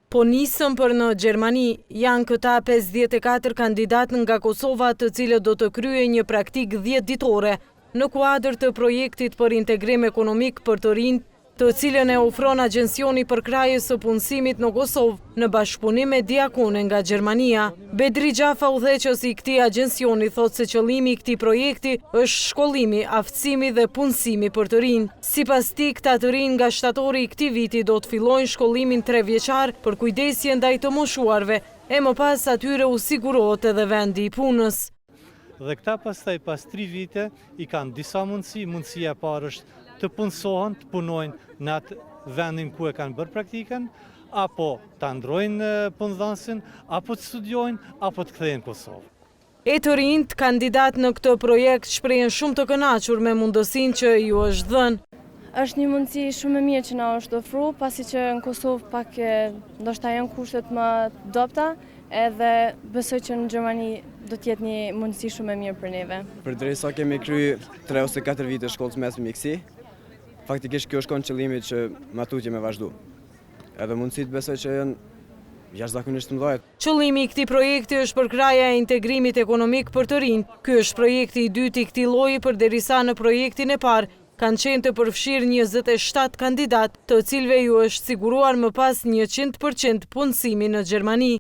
Po nisëm për në Gjermani, janë këta 54 kandidat nga Kosova të cilët do të kryejnë një praktik 10 ditore në kuadër të projektit për integrim ekonomik për të rinj, të cilën e ofron Agjensioni për Krajës së Punësimit në Kosovë në bashkëpunim me Diakone nga Gjermania. Bedri Gjafa, udhëheqës i këtij agjensioni, thotë se qëllimi i këtij projekti është shkollimi, aftësimi dhe punësimi për të rinj. Sipas tij, këta të rinj nga shtatori i këtij viti do të fillojnë shkollimin 3 vjeçar për kujdesje ndaj të moshuarve, e më pas atyre u sigurohet edhe vendi i punës. Dhe këta pastaj pas 3 vite i kanë disa mundësi. Mundësia e parë është të punësohen, të punojnë në atë vendin ku e kanë bërë praktikën, apo të ndrojnë punëdhënësin, apo të studiojnë, apo të kthehen në Kosovë. E të rinjt kandidat në këtë projekt shprehen shumë të kënaqur me mundësinë që ju është dhënë. Është një mundësi shumë e mirë që na është ofruar, pasi që në Kosovë pak ndoshta janë kushtet më dobta, edhe besoj që në Gjermani do të jetë një mundësi shumë e mirë për neve. Përderisa kemi kryer 3 ose 4 vite shkollë mesme mjeksi, faktikisht kjo shkon qëllimi që matutje me vazhdu. Edhe mundësit besoj që janë jashtëzakonisht të mëdha. Qëllimi i këtij projekti është për kraja e integrimit ekonomik për të rinj. Ky është projekti i dytë i këtij lloji, përderisa në projektin e parë kanë qenë të përfshirë 27 kandidat, të cilëve ju është siguruar më pas 100% punësimi në Gjermani.